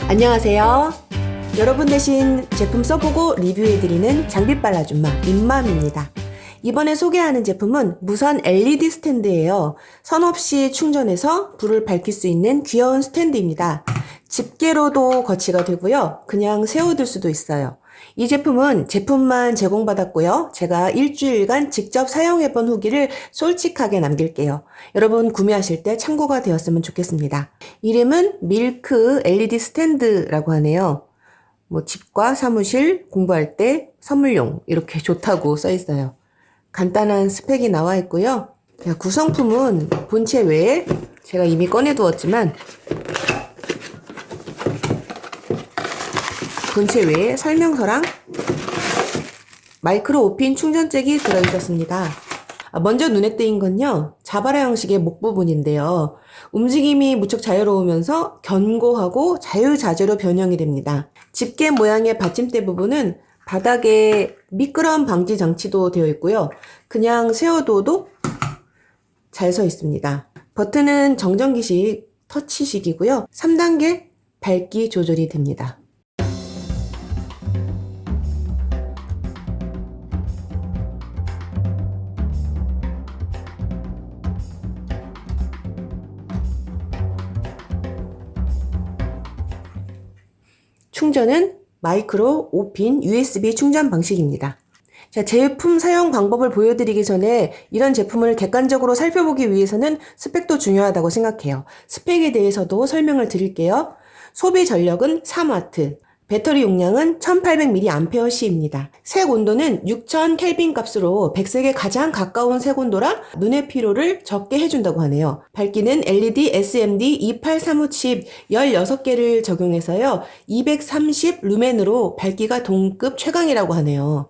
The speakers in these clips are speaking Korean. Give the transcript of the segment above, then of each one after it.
안녕하세요. 여러분 대신 제품 써보고 리뷰해드리는 장비빨 아줌마 민맘입니다. 이번에 소개하는 제품은 무선 LED 스탠드예요. 선 없이 충전해서 불을 밝힐 수 있는 귀여운 스탠드입니다. 집게로도 거치가 되고요. 그냥 세워둘 수도 있어요. 이 제품은 제품만 제공받았고요. 제가 일주일간 직접 사용해본 후기를 솔직하게 남길게요. 여러분 구매하실 때 참고가 되었으면 좋겠습니다. 이름은 밀크 LED 스탠드라고 하네요. 집과 사무실, 공부할 때 선물용 이렇게 좋다고 써 있어요. 간단한 스펙이 나와 있고요. 구성품은 본체 외에 제가 이미 꺼내두었지만 본체 외에 설명서랑 마이크로 5핀 충전잭이 들어있었습니다. 먼저 눈에 띄는 건요, 자바라 형식의 목 부분인데요. 움직임이 무척 자유로우면서 견고하고 자유자재로 변형이 됩니다. 집게 모양의 받침대 부분은 바닥에 미끄럼 방지 장치도 되어 있고요. 그냥 세워둬도 잘 서 있습니다. 버튼은 정전기식 터치식이고요. 3단계 밝기 조절이 됩니다. 충전은 마이크로 5핀 USB 충전 방식입니다. 자, 제품 사용 방법을 보여드리기 전에 이런 제품을 객관적으로 살펴보기 위해서는 스펙도 중요하다고 생각해요. 스펙에 대해서도 설명을 드릴게요. 소비 전력은 3W, 배터리 용량은 1800mAh입니다. 색 온도는 6000 켈빈 값으로 백색에 가장 가까운 색 온도라 눈의 피로를 적게 해준다고 하네요. 밝기는 LED SMD 2835 칩 16개를 적용해서요. 230 루멘으로 밝기가 동급 최강이라고 하네요.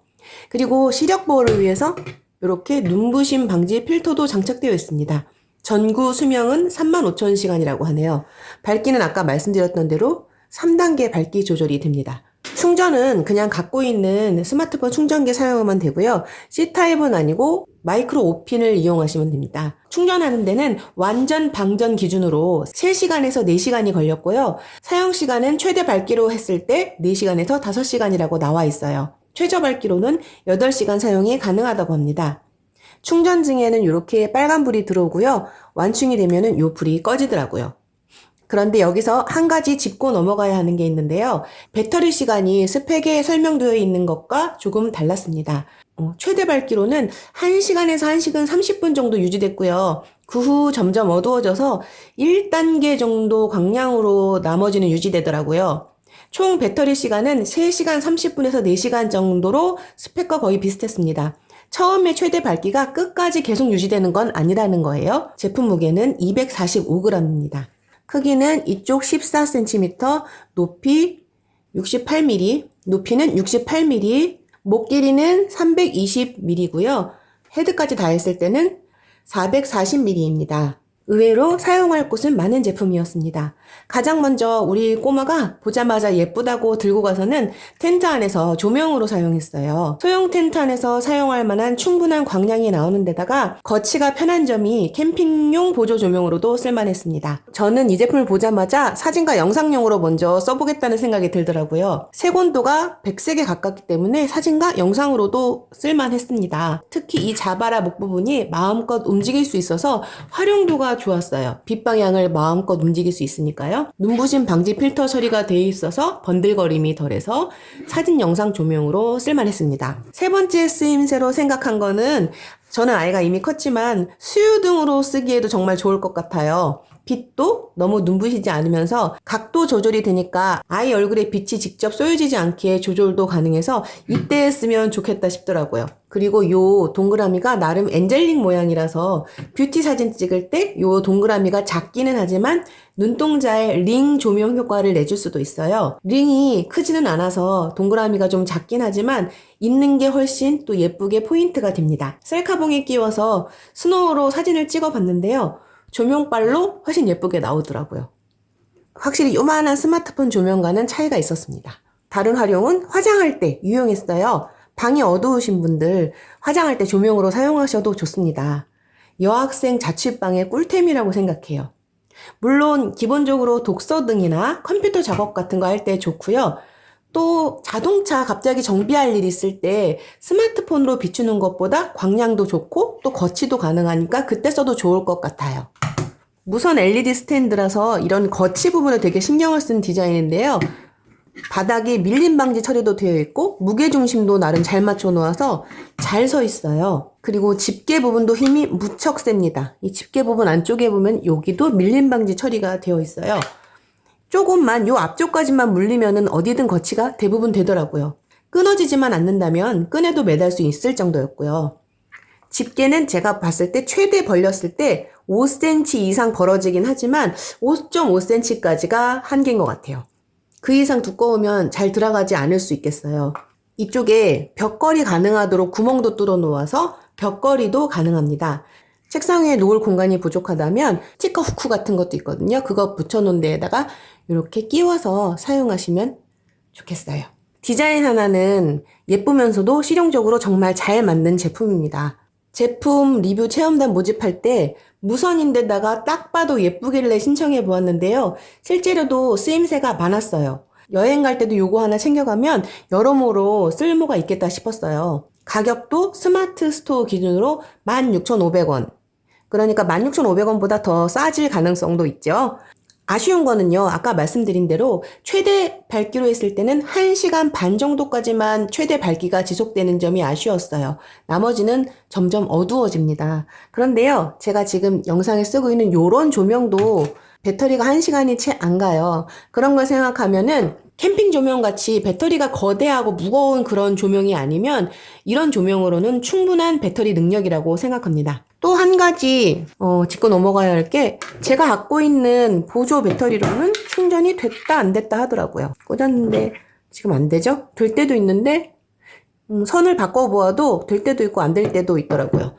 그리고 시력 보호를 위해서 이렇게 눈부심 방지 필터도 장착되어 있습니다. 전구 수명은 35,000시간이라고 하네요. 밝기는 아까 말씀드렸던 대로 3단계 밝기 조절이 됩니다. 충전은 그냥 갖고 있는 스마트폰 충전기 사용하면 되고요. C타입은 아니고 마이크로 5핀을 이용하시면 됩니다. 충전하는 데는 완전 방전 기준으로 3시간에서 4시간이 걸렸고요. 사용 시간은 최대 밝기로 했을 때 4시간에서 5시간이라고 나와 있어요. 최저 밝기로는 8시간 사용이 가능하다고 합니다. 충전 중에는 이렇게 빨간불이 들어오고요. 완충이 되면은 이 불이 꺼지더라고요. 그런데 여기서 한 가지 짚고 넘어가야 하는 게 있는데요. 배터리 시간이 스펙에 설명되어 있는 것과 조금 달랐습니다. 최대 밝기로는 1시간에서 1시간 30분 정도 유지됐고요. 그 후 점점 어두워져서 1단계 정도 광량으로 나머지는 유지되더라고요. 총 배터리 시간은 3시간 30분에서 4시간 정도로 스펙과 거의 비슷했습니다. 처음에 최대 밝기가 끝까지 계속 유지되는 건 아니라는 거예요. 제품 무게는 245g입니다. 크기는 이쪽 14cm, 높이 68mm, 높이는 68mm, 목 길이는 320mm고요. 헤드까지 다 했을 때는 440mm입니다. 의외로 사용할 곳은 많은 제품이었습니다. 가장 먼저 우리 꼬마가 보자마자 예쁘다고 들고 가서는 텐트 안에서 조명으로 사용했어요. 소형 텐트 안에서 사용할 만한 충분한 광량이 나오는 데다가 거치가 편한 점이 캠핑용 보조 조명으로도 쓸만했습니다. 저는 이 제품을 보자마자 사진과 영상용으로 먼저 써보겠다는 생각이 들더라고요. 색온도가 100색에 가깝기 때문에 사진과 영상으로도 쓸만했습니다. 특히 이 자바라 목 부분이 마음껏 움직일 수 있어서 활용도가 좋았어요. 빛 방향을 마음껏 움직일 수 있으니까요. 눈부심 방지 필터 처리가 되어 있어서 번들거림이 덜해서 사진 영상 조명으로 쓸만했습니다. 세 번째 쓰임새로 생각한 거는 저는 아이가 이미 컸지만 수유등으로 쓰기에도 정말 좋을 것 같아요. 빛도 너무 눈부시지 않으면서 각도 조절이 되니까 아이 얼굴에 빛이 직접 쏘여지지 않게 조절도 가능해서 이때 쓰면 좋겠다 싶더라고요. 그리고 요 동그라미가 나름 엔젤릭 모양이라서 뷰티 사진 찍을 때 요 동그라미가 작기는 하지만 눈동자에 링 조명 효과를 내줄 수도 있어요. 링이 크지는 않아서 동그라미가 좀 작긴 하지만 있는 게 훨씬 또 예쁘게 포인트가 됩니다. 셀카봉에 끼워서 스노우로 사진을 찍어 봤는데요. 조명빨로 훨씬 예쁘게 나오더라고요. 확실히 요만한 스마트폰 조명과는 차이가 있었습니다. 다른 활용은 화장할 때 유용했어요. 방이 어두우신 분들 화장할 때 조명으로 사용하셔도 좋습니다. 여학생 자취방의 꿀템이라고 생각해요. 물론 기본적으로 독서 등이나 컴퓨터 작업 같은 거 할 때 좋고요. 또 자동차 갑자기 정비할 일 있을 때 스마트폰으로 비추는 것보다 광량도 좋고 또 거치도 가능하니까 그때 써도 좋을 것 같아요. 무선 LED 스탠드라서 이런 거치 부분을 되게 신경을 쓴 디자인인데요. 바닥이 밀림 방지 처리도 되어 있고 무게중심도 나름 잘 맞춰 놓아서 잘 서 있어요. 그리고 집게 부분도 힘이 무척 셉니다. 이 집게 부분 안쪽에 보면 여기도 밀림 방지 처리가 되어 있어요. 조금만 요 앞쪽까지만 물리면은 어디든 거치가 대부분 되더라고요. 끊어지지만 않는다면 끈에도 매달 수 있을 정도였고요. 집게는 제가 봤을 때 최대 벌렸을 때 5cm 이상 벌어지긴 하지만 5.5cm까지가 한계인 것 같아요. 그 이상 두꺼우면 잘 들어가지 않을 수 있겠어요. 이쪽에 벽걸이 가능하도록 구멍도 뚫어 놓아서 벽걸이도 가능합니다. 책상 위에 놓을 공간이 부족하다면 스티커 후크 같은 것도 있거든요. 그거 붙여놓은 데에다가 이렇게 끼워서 사용하시면 좋겠어요. 디자인 하나는 예쁘면서도 실용적으로 정말 잘 만든 제품입니다. 제품 리뷰 체험단 모집할 때 무선인데다가 딱 봐도 예쁘길래 신청해 보았는데요. 실제로도 쓰임새가 많았어요. 여행 갈 때도 요거 하나 챙겨가면 여러모로 쓸모가 있겠다 싶었어요. 가격도 스마트 스토어 기준으로 16,500원. 그러니까 16,500원보다 더 싸질 가능성도 있죠. 아쉬운 거는요, 아까 말씀드린 대로 최대 밝기로 했을 때는 1시간 반 정도까지만 최대 밝기가 지속되는 점이 아쉬웠어요. 나머지는 점점 어두워집니다. 그런데요, 제가 지금 영상에 쓰고 있는 요런 조명도 배터리가 1시간이 채 안 가요. 그런 걸 생각하면은 캠핑 조명 같이 배터리가 거대하고 무거운 그런 조명이 아니면 이런 조명으로는 충분한 배터리 능력이라고 생각합니다. 또 한 가지 짚고 넘어가야 할 게 제가 갖고 있는 보조 배터리로는 충전이 됐다 안 됐다 하더라고요. 꽂았는데 지금 안 되죠? 될 때도 있는데 선을 바꿔보아도 될 때도 있고 안 될 때도 있더라고요.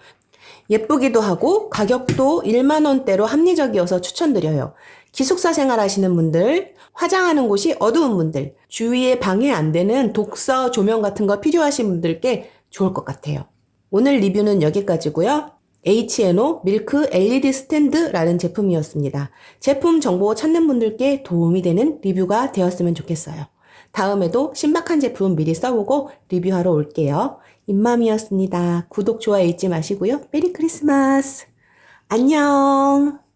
예쁘기도 하고 가격도 1만 원대로 합리적이어서 추천드려요. 기숙사 생활하시는 분들, 화장하는 곳이 어두운 분들, 주위에 방해 안 되는 독서 조명 같은 거 필요하신 분들께 좋을 것 같아요. 오늘 리뷰는 여기까지고요. H&O 밀크 LED 스탠드라는 제품이었습니다. 제품 정보 찾는 분들께 도움이 되는 리뷰가 되었으면 좋겠어요. 다음에도 신박한 제품 미리 써보고 리뷰하러 올게요. 잇맘이었습니다. 구독, 좋아요 잊지 마시고요. 메리 크리스마스! 안녕!